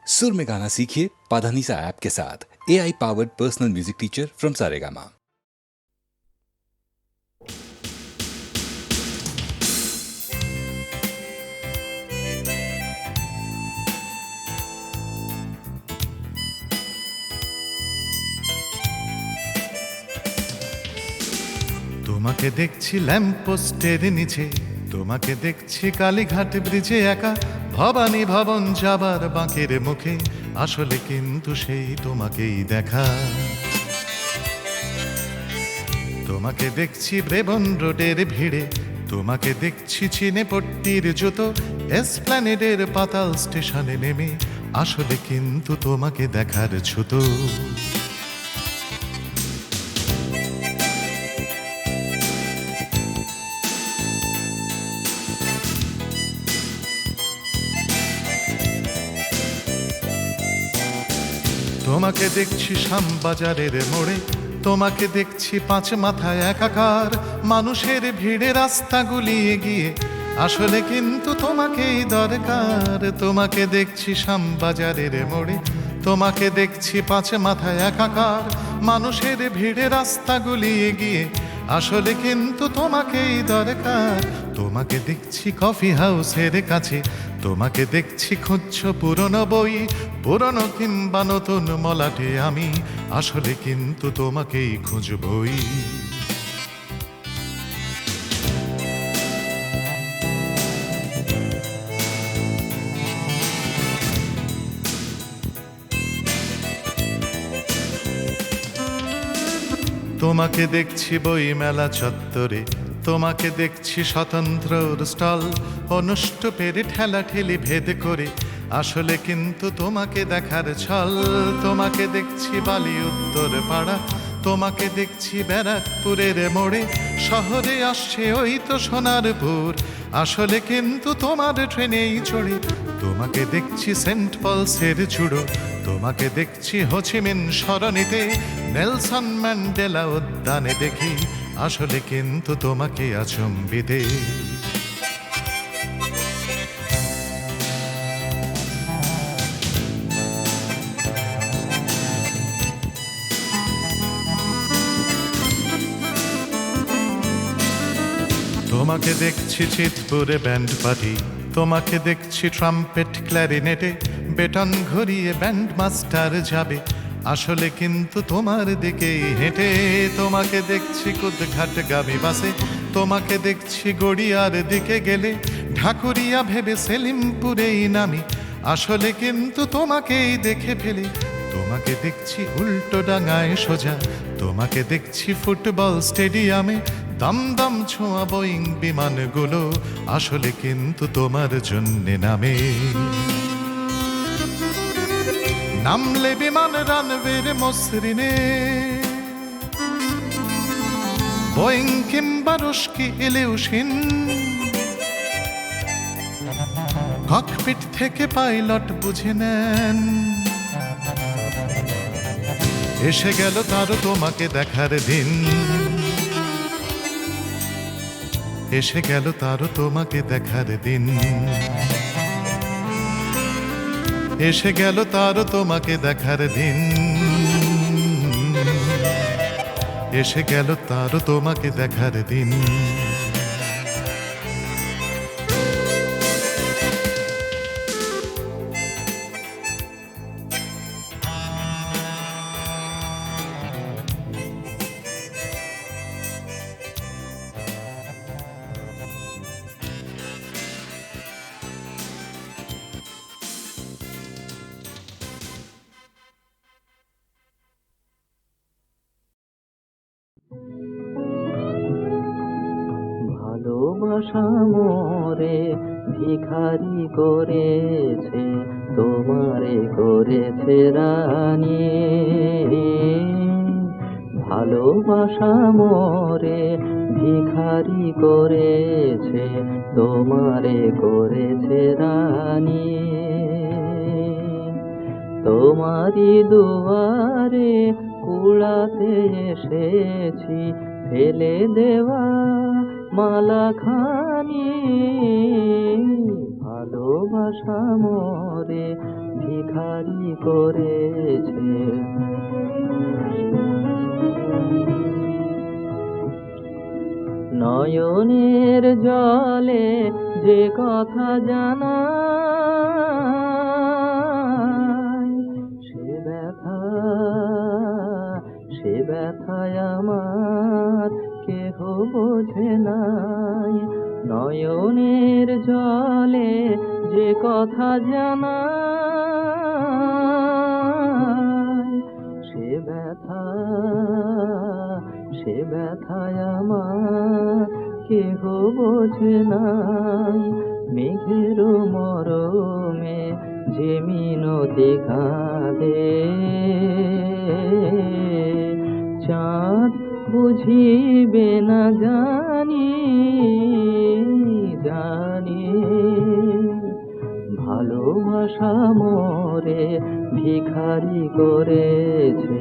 सुर में गाना सीखिए पाधानीसा ऐप के साथ। AI powered personal music teacher from Saregama. তোমাকে দেখছি ল্যাম্পপোস্টের নিচে, তোমাকে দেখছি কালীঘাট ব্রিজে একা, ভবানী ভবন যাবার বাঁকের মুখে, আসলে কিন্তু সেই তোমাকেই দেখা। তোমাকে দেখছি ব্রেবন রোডের ভিড়ে, তোমাকে দেখছি চিনেপট্টির জুতো, এসপ্ল্যানেডের পাতাল স্টেশনে নেমে, আসলে কিন্তু তোমাকে দেখার ছুতো। তোমাকে দেখছি শ্যামবাজারের মোড়ে, তোমাকে দেখছি পাঁচ মাথায় একাকার, মানুষের ভিড়ে রাস্তাগুলি এগিয়ে, আসলে কিন্তু তোমাকেই দরকার। তোমাকে দেখছি শ্যামবাজারের মোড়ে, তোমাকে দেখছি পাঁচ মাথায় একাকার, মানুষের ভিড়ে রাস্তাগুলি এগিয়ে, আসলে কিন্তু তোমাকেই দরকার। তোমাকে দেখছি কফি হাউসের কাছে, তোমাকে দেখছি খুঁজছো পুরনো বই, পুরনো কিংবা নতুন মলাটে আমি, আসলে কিন্তু তোমাকেই খুঁজবই। তোমাকে দেখছি বই মেলা চত্বরে, তোমাকে দেখছি স্বতন্ত্রর স্টল, অনুষ্টুপের ঠেলা ঠেলি ভেদ করে, আসলে কিন্তু তোমাকে দেখার ছল। তোমাকে দেখছি বালি উত্তর পাড়া, তোমাকে দেখছি ব্যারাকপুরের মোড়ে, শহরে আসছে ওই তো সোনারপুর, আসলে কিন্তু তোমার ট্রেনেই চড়ে। তোমাকে দেখছি সেন্ট পলসের চূড়ো, তোমাকে দেখছি হোচিমিন সরণিতে, নেলসন ম্যান্ডেলা উদ্যানে দেখি, আসলে কিন্তু তোমাকে আচম্বিতে। তোমাকে দেখছি চিতপুরে ব্যান্ড পার্টি, তোমাকে দেখছি ট্রাম্পেট ক্ল্যারিনেটে, বেটন ঘুরিয়ে ব্যান্ড মাস্টার যাবে, আসলে কিন্তু তোমার দিকেই হেঁটে। তোমাকে দেখছি কুদঘাট গামী বাসে, তোমাকে দেখছি গড়িয়ার দিকে গেলে, ঢাকুরিয়া ভেবে সেলিমপুরেই নামি, আসলে কিন্তু তোমাকেই দেখে ফেলে। তোমাকে দেখছি উল্টো ডাঙায় সোজা, তোমাকে দেখছি ফুটবল স্টেডিয়ামে, দমদম ছোঁয়া বোয়িং বিমানগুলো, আসলে কিন্তু তোমার জন্যে নামে। নামলে বিমান রানওয়ের মসৃণে, বোয়িং কিংবা রুশকি ইলিউশিন, ককপিট থেকে পাইলট বুঝে নেন। এসে গেল তারও তোমাকে দেখার দিন, এসে গেল তারও তোমাকে দেখার দিন, এসে গেল তারও তোমাকে দেখার দিন, এসে গেল তারও তোমাকে দেখার দিন। ভালোবাসা মোরে ভিখারি করেছে, তোমারে করেছে রানী। ভালোবাসা মোরে ভিখারি করেছে, তোমারে করেছে রানী। তোমারি দুয়ারে কুড়াতে এসেছি, ফেলে দেওয়া মালা খানি। ভালোবাসা মোরে ভিখারি করেছে। নয়নের জলে যে কথা জানাই, সে ব্যথায় আমার কেহ বোঝে নাই। নয়নের জলে যে কথা জানাই, সে ব্যথায় আমার কেহ বোঝে নাই। মেঘের মরমে যে মিনতি কাঁদে, চাঁদ বুঝিবে না জানি। ভালোবাসা মোরে ভিখারি করেছে।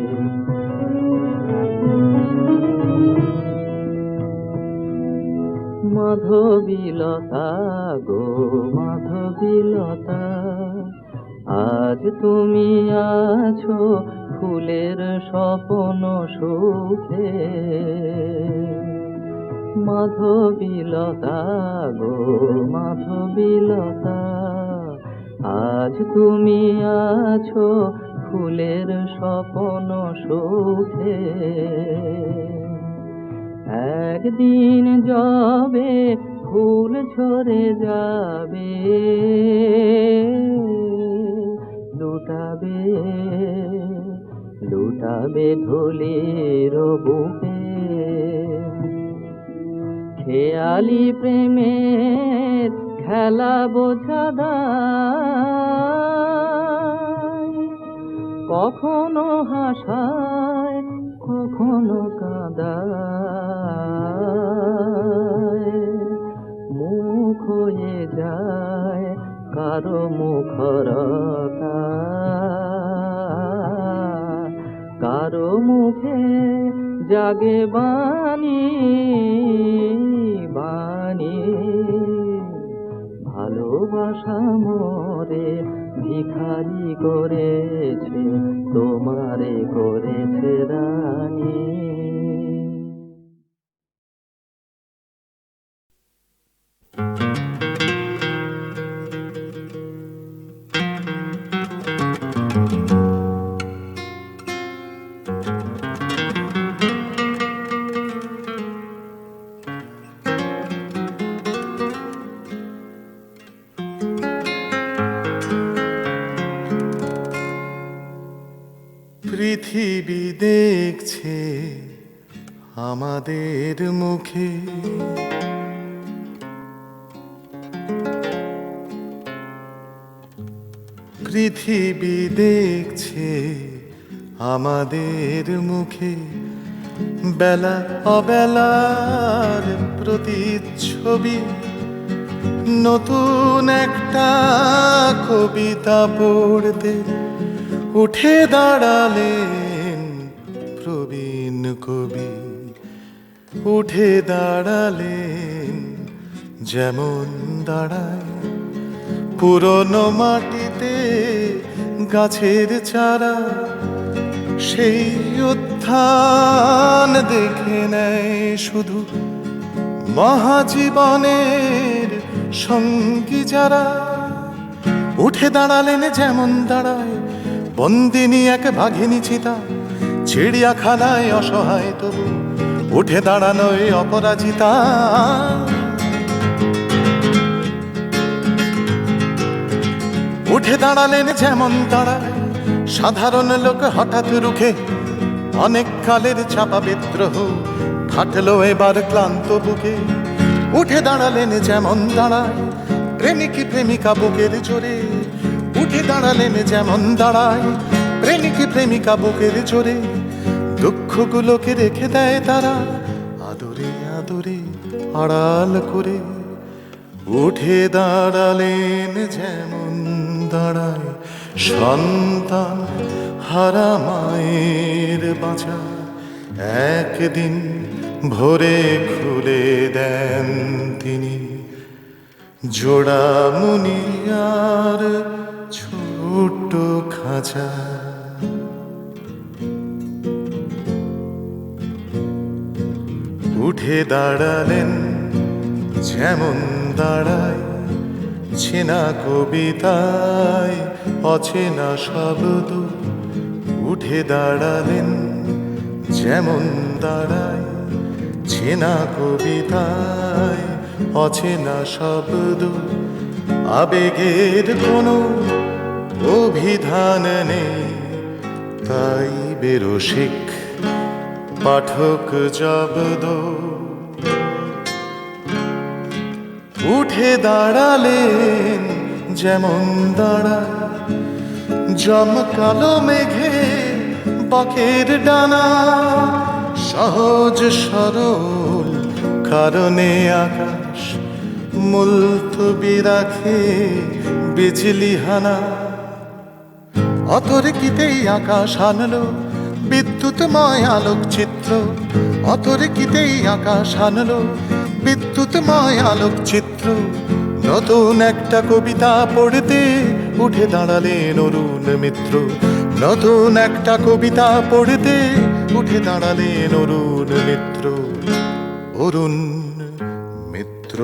মাধবীলতা গো মাধবীলতা, আজ তুমি আছো ফুলের স্বপ্ন সুখে। মাধবীলতা গো মাধবীলতা, আজ তুমি আছো ফুলের স্বপ্ন সুখে। একদিন যবে ফুল ঝরে যাবে, লুটাবে ধুলির বুকে। খেয়ালি প্রেমের খেলা বোঝা দায়, কখনো হাসায় কখনো কাঁদায়। মুখ হয়ে যায় কারো মুখরতা, কারো মুখে জাগে বাণী। ভালোবাসা মোরে ভিখারি করেছে, তোমারে করেছে রানী। পৃথিবী দেখছে আমাদের মুখে, পৃথিবী দেখছে আমাদের মুখে। বেলা অবেলার প্রতিচ্ছবি, নতুন একটা কবিতা পড়তে উঠে দাঁড়ালেন প্রবীণ কবি। উঠে দাঁড়ালেন যেমন দাঁড়ায় পুরনো মাটিতে গাছের চারা। সেই উত্থান দেখে নেয় শুধু মহাজীবনের সঙ্গী যারা। উঠে দাঁড়ালেন যেমন দাঁড়ায় বন্দিনী এক বাঘিনী চিতা, চিড়িয়াখানায় অসহায় তবু উঠে দাঁড়ানোয় অপরাজিতা। উঠে দাঁড়ালেন যেমন দাঁড়ায় সাধারণ লোক হঠাৎ রুখে। অনেক কালের চাপা বিদ্রোহ ফাটলো এবার ক্লান্ত বুকে। উঠে দাঁড়ালেন যেমন দাঁড়ায় প্রেমিক প্রেমিকা বুকের জোরে। উঠে দাঁড়ালেন যেমন দাঁড়ায় প্রেমিক প্রেমিকা বুকের জোরে। দুঃখগুলোকে রেখে দেয় তারা আদরে আদরে আড়াল করে। উঠে দাঁড়ালেন যেমন দাঁড়ায় সন্তান হারা মায়ের বাঁচা। একদিন ভোরে খুলে দেন তিনি জোড়া মুনিয়ার ছোট ছোট্ট খাঁচা। উঠে দাঁড়ালেন যেমন দাঁড়ায় চেনা কবিতায় অচেনা শব্দ। উঠে দাঁড়ালেন যেমন দাঁড়ায় চেনা কবিতায় অচেনা শব্দ। আবেগের কোনো অভিধান নেই, তাই বেরসিক পাঠক জব্দ। উঠে দাঁড়ালেন যেমন দাঁড়ায় জমকালো মেঘে বকের ডানা। সহজ সরল কারণে আকাশ মুলতবি রাখে বিজলি হানা। অতর্কিতেই আকাশ আনলো বিদ্যুৎময় আলোক চিত্র। অতর্কিতেই আকাশ আনলো বিদ্যুৎময় আলোক চিত্র। নতুন একটা কবিতা পড়তে উঠে দাঁড়ালেন অরুণ মিত্র। নতুন একটা কবিতা পড়তে উঠে দাঁড়ালেন অরুণ মিত্র। অরুণ মিত্র।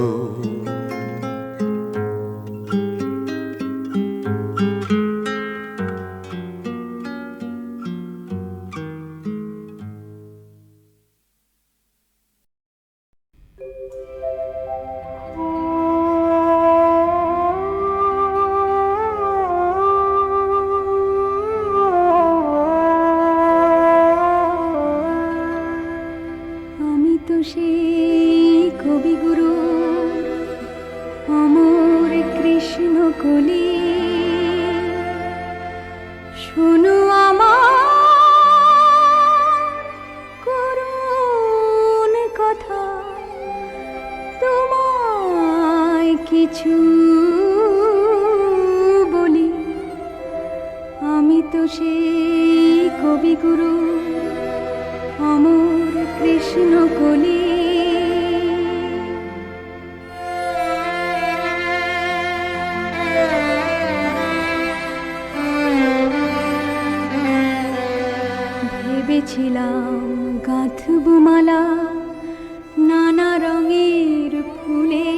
আমি তো সেই কবিগুরু অমর কৃষ্ণ কলি। শোনো আমার করুণ কথা, তোমায় কিছু বলি। আমি তো সেই কবিগুরু অমর কৃষ্ণ কলি। ভেবেছিলাম গাঁথব মালা নানা রঙের ফুলে।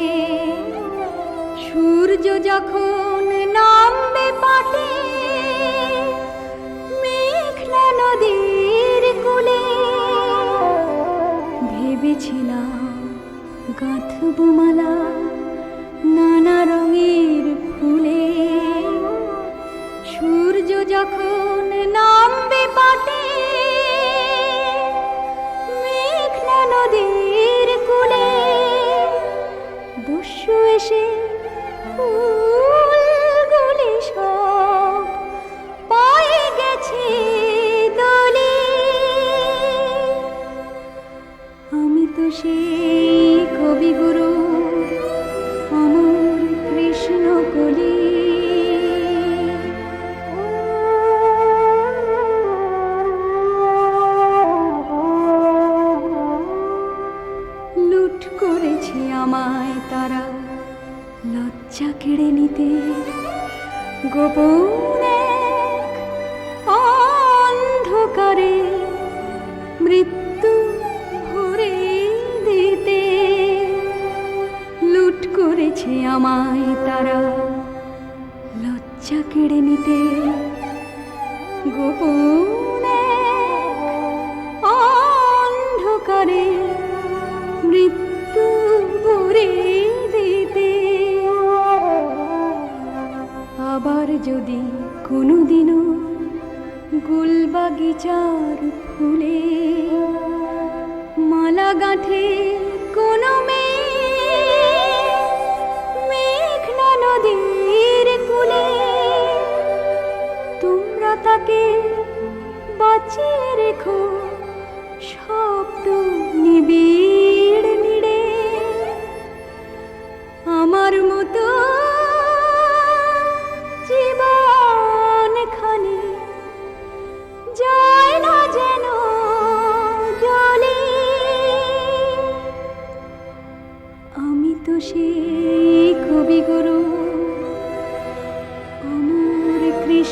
সূর্য যখন নামবে পাটে মেঘলা নদীর কূলে। ভেবেছিলাম গাঁথব মালা নানা রঙের ফুলে। সূর্য যখন নামবে পাটে মেঘলা নদীর কূলে। দস্যু এসে ফুলগুলি সব পায়ে গেছে দলে। আমি তো সেই কবিগুরু অমর কৃষ্ণ কলি। লুট করেছে আমায় তারা লজ্জা কেড়ে নিতে। গোপন এক অন্ধকারে মৃত্যু ভরে দিতে। লুট করেছে আমায় তারা লজ্জা কেড়ে নিতে। গোপন এক অন্ধকারে মৃত্যু ভরে দিতে। আবার যদি কোনোদিনও গুলবাগিচার ফুলে মালা গাঁথে কোনো মেয়ে মেঘনা নদীর কূলে, তোমরা তাকে বাঁচিয়ে রেখো শব্দ নিবিড় নিড়ে। আমার মতো জীবন খানি যায় না যেন জলে। আমি তো সেই কবিগুরু অমর কৃষ্ণ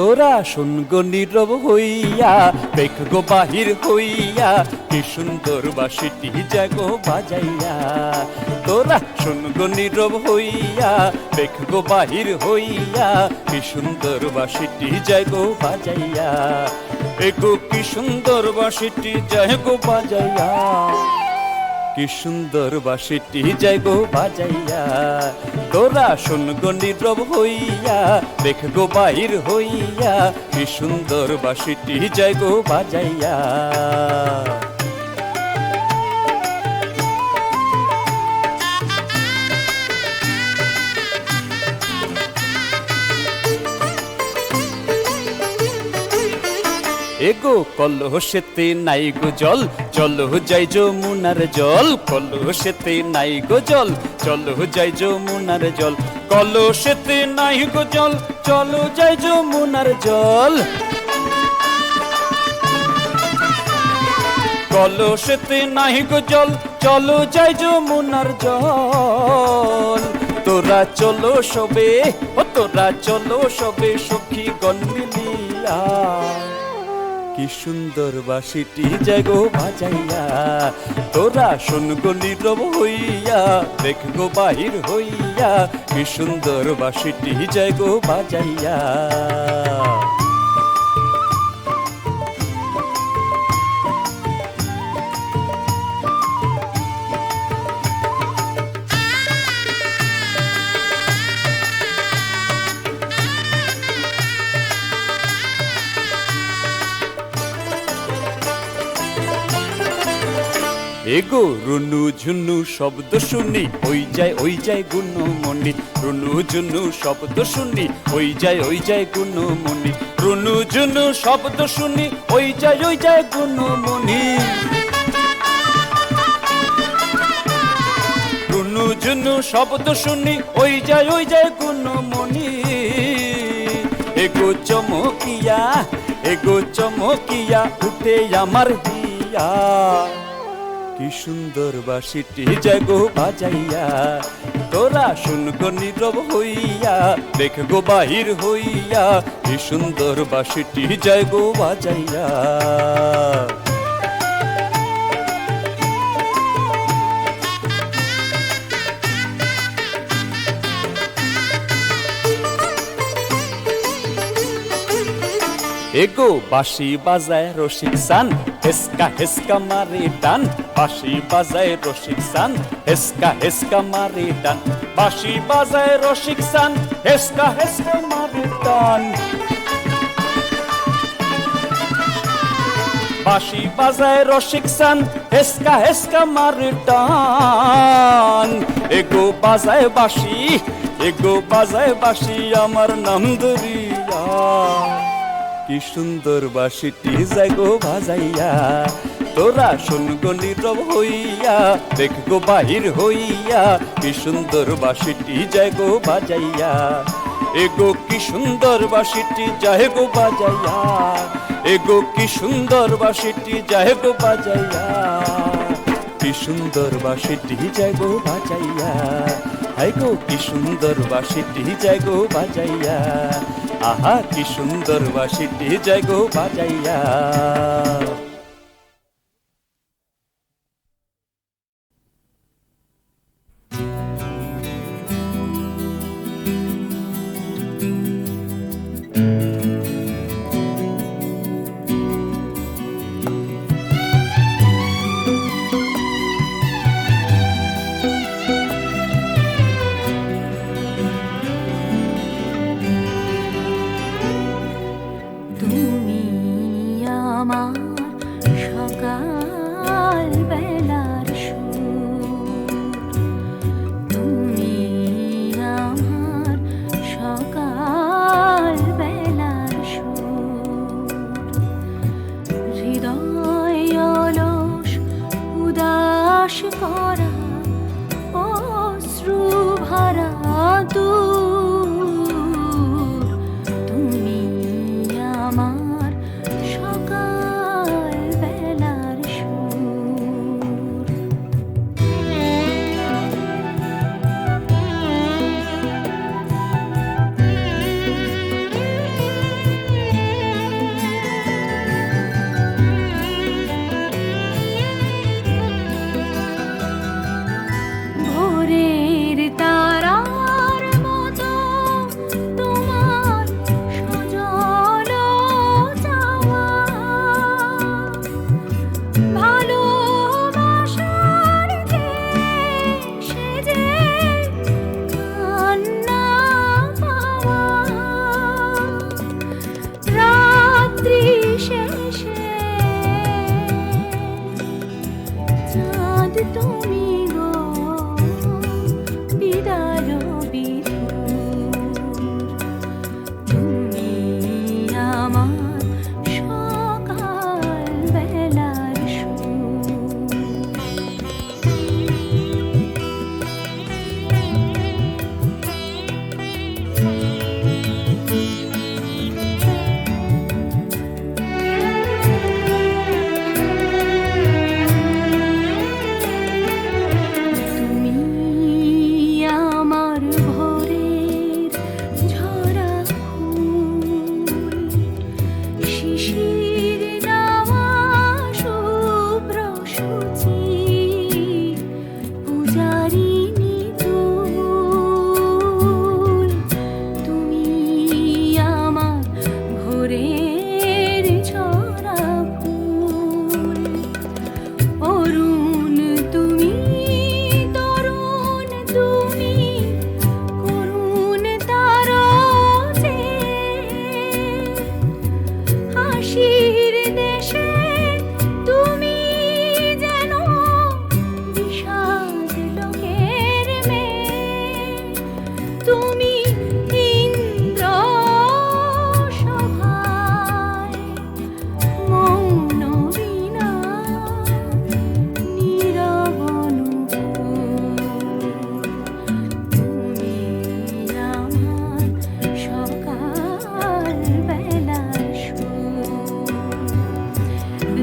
তোরা শুন গো নীরব হইয়া দেখ গো বাহির হইয়া কি সুন্দর বাঁশিটি জাগো বাজাইয়া তোরা শুন গো নীরব হইয়া দেখ গো বাহির হইয়া কি সুন্দর বাঁশিটি জাগো বাজাইয়া এগো কি সুন্দর বাঁশিটি জাগো বাজাইয়া কি সুন্দর বাঁশিটি জাগো বাজাইয়া তোরা শুন গো নীরব হইয়া দেখ গো বাহির হইয়া কি সুন্দর বাঁশিটি জাগো বাজাইয়া এগো কলসেতে নাই গো জল চলো যাই যমুনার জল কলসেতে নাই গো জল চলো যাই যমুনার জল কলসেতে নাই গো জল চলো যাই যমুনার জল কলসেতে নাই গো জল চলো যাই যমুনার জল তোরা চলো সবে ও তোরা চলো সবে সখী গণ মিলিয়া কি সুন্দর বাঁশিটি জাগো বাজাইয়া তোরা শুন গো নীরব হইয়া দেখ গো বাহির হইয়া কি সুন্দর বাঁশিটি জাগো বাজাইয়া এগো রুনু ঝুনু শব্দ শুনি ওই যায় গুণমণি রুনু ঝুনু শব্দ শুনি ওই যায় গুণমণি রুনু ঝুনু শব্দ শুনি ওই যায় গুণমণি রুনু ঝুনু শব্দ শুনি ওই যায় গুণমণি এগো চমকিয়া উঠে আমার হিয়া কি সুন্দর বাঁশিটি জাগো বাজাইয়া তোরা শুন গো নীরব হইয়া দেখ গো বাহির হইয়া কি সুন্দর বাঁশিটি জাগো বাজাইয়া এগো বাঁশি বাজায় রসিক সান হেসকা হেসকা মারে টান বাঁশি বাজায় রসিক সান হেসকা হেসকা মারে টান বাঁশি বাজায় রসিক সান হেসকা হেসকা মারে টান বাঁশি বাজায় রসিক সান হেসকা হেসকা মারে টান এগো বাজায় বাঁশি আমার নাম ধরিয়া কি সুন্দর বাঁশিটি জাগো বাজাইয়া তোরা শুন গো নীরব হইয়া দেখ গো বাহির হইয়া কি সুন্দর বাঁশিটি জাগো বাজাইয়া এগো কি সুন্দর বাঁশিটি জাগো বাজাইয়া এগো কি সুন্দর বাঁশিটি জাগো বাজাইয়া কি সুন্দর বাঁশিটি জাগো বাজাইয়া গো কি সুন্দর বাঁশিটি জাগো বাজাইয়া আহা কি সুন্দর বাঁশিটি জাগো বাজাইয়া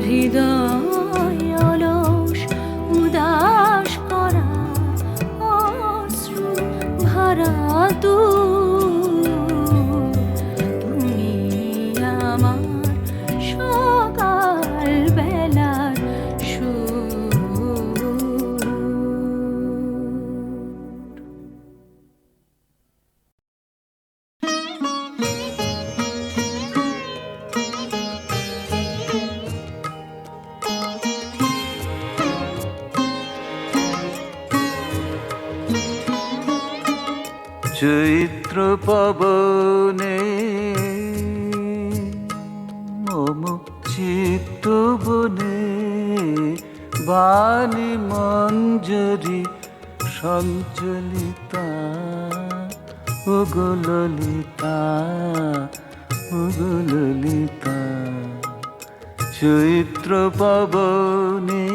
হৃদয় অলস উদাস করা অশ্রু ভরা তুমি আমার সকাল বেলার সুর। চৈত্র পবনে মম চিত্ত বনে বাণী মঞ্জরি সঞ্চলিতা ওগো ললিতা ওগো ললিতা চৈত্র পবনে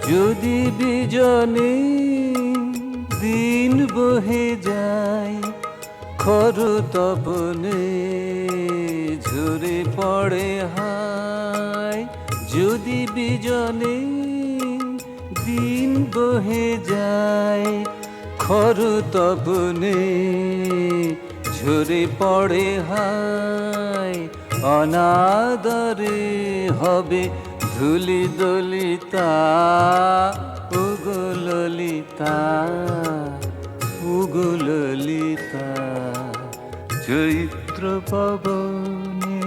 যদি বিজনে দিন বহে যায় খর তপনে ঝরে পড়ে হায় যদি বিজনে দিন বহে যায় খর তপনে ঝরে পড়ে হায় অনাদরে হবে ধুলি দলিতা ওগো ললিতা ওগো ললিতা চৈত্র পবনে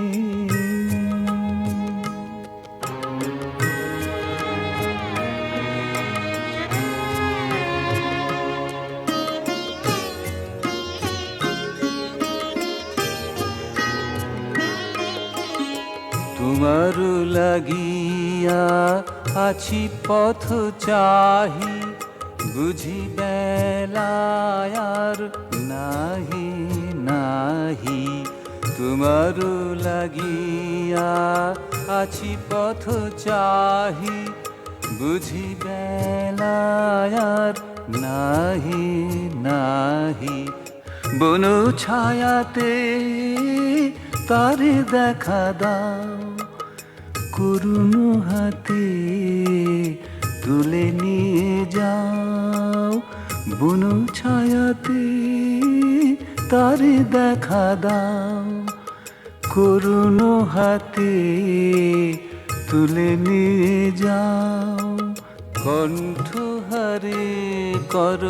তোমার লাগিয়া আছি পথ চাহি বুঝি বেলায়ার নাহি নাহি তোমার লাগিয়া আছি পথ চাহি বুঝি বেলায়ার নাহি নাহি বনু ছায়াতে তারে দেখা দাও করুণ হাতে তুলে নিয়ে যাও বনু ছায়াতে তারে দেখা দাও করুণ হাতে তুলে নিয়ে যাও কণ্ঠহারে কর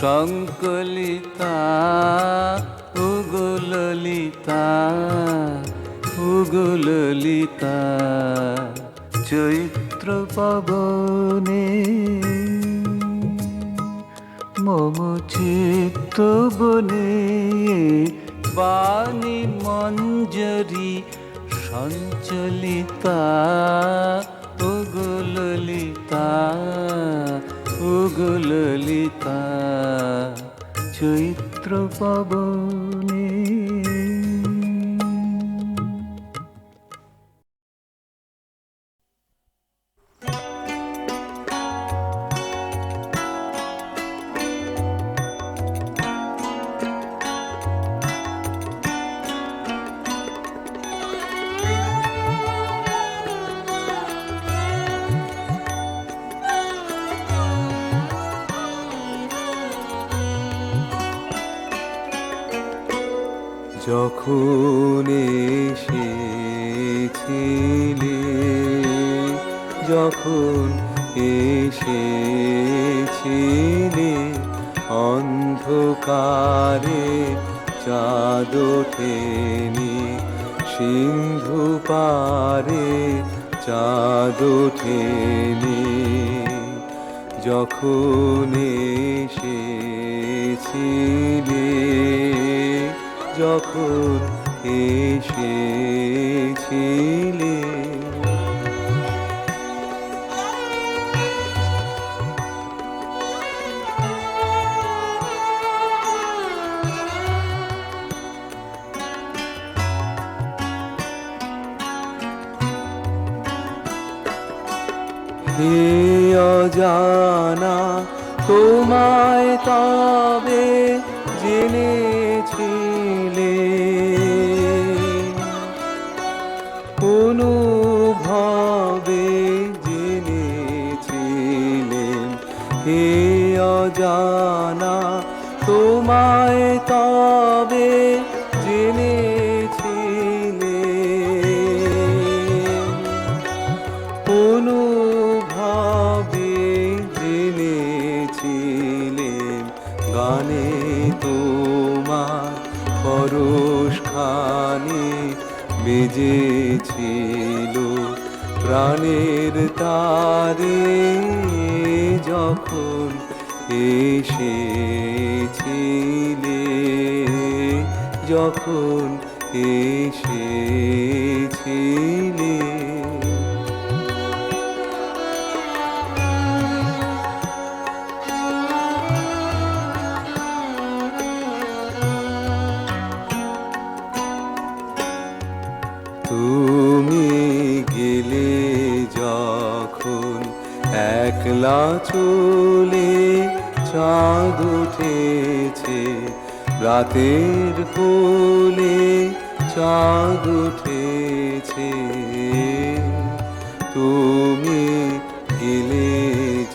সংকলিতা ওগো ললিতা ওগো ললিতা চৈত্র পবনে মম চিত্ত বনে বাণী মঞ্জরি সঞ্চলিতা ওগো ললিতা ওগো ললিতা চৈত্র পবনে যখন এসেছিলে যখন এসেছিলে অন্ধকারে চাঁদ ওঠেনি সিন্ধু পারে চাঁদ ওঠেনি যখন এসেছিলে যখন এসেছিলে হে অজানা তোমায় তবে জেনেছিলে অনুভবে জেনেছিলেন হে অজানা তোমায় তবে জেনেছিলেন অনুভবে জেনেছিলেন গানে তোমার পরশখানি বেজেছিল প্রাণের তারে যখন এসেছিলে যখন এসেছিলে তুমি গেলে যখন একলা চলে চাঁদ উঠেছে রাতের কোলে চাঁদ উঠেছে তুমি গেলে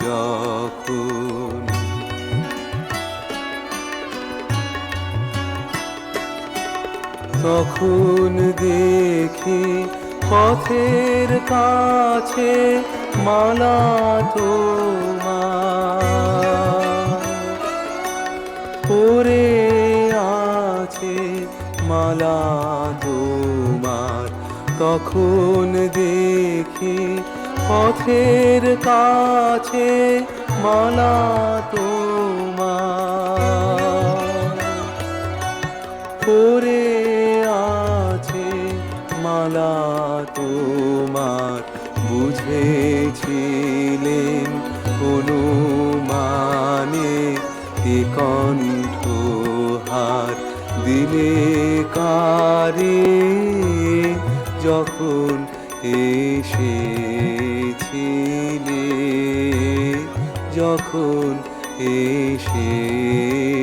যখন তখন দেখি পথের কাছে মালা তোমার পরে আছে মালা তোমার তখন দেখি পথের কাছে মালা তোমার পরে আছে মালা তোমার বুঝেছিলেন অনুমানে এ কণ্ঠহার দিলে কারে যখন এসেছিলে যখন এসেছিলে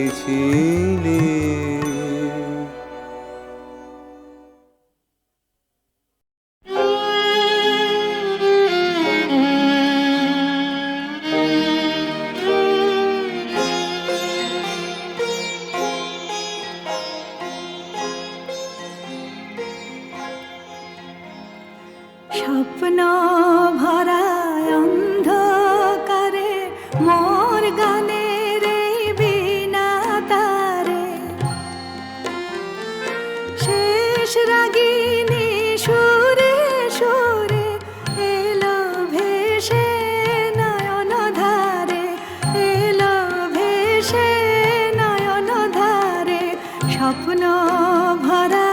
স্বপ্ন ভরা অন্ধকারে মোর গানের এই বীণা তারে শেষ রাগিনী সুরে সুরে এলো ভেসে নয়ন ধারে এলো ভেসে নয়ন ধারে স্বপ্ন ভরা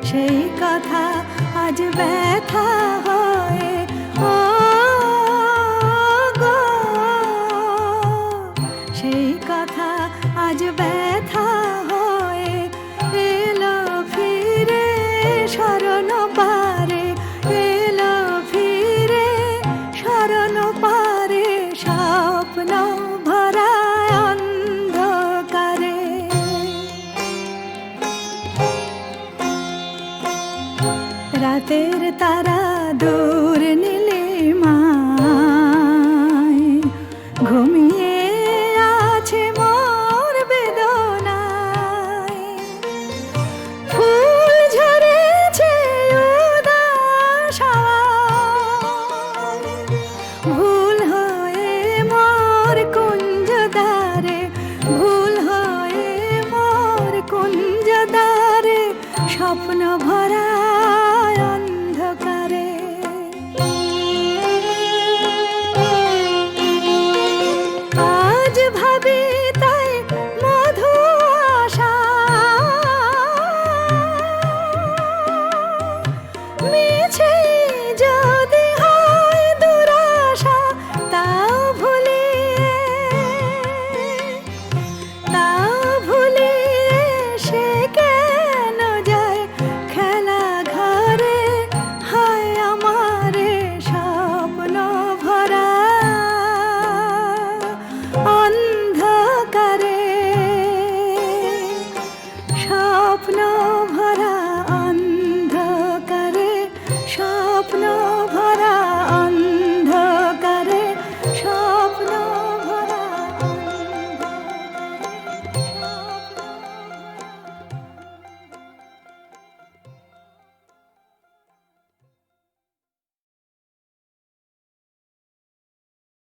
সেই কথা আজ ব্যথা হয়ে ও গো সেই কথা আজ ব্যথা হয়ে এলো ফিরে শরণ পারে এলো ফিরে শরণ পারে স্বপ্ন ভরা অন্ধকারে রাতের তারা দূর নীলিমায় ঘুমিয়ে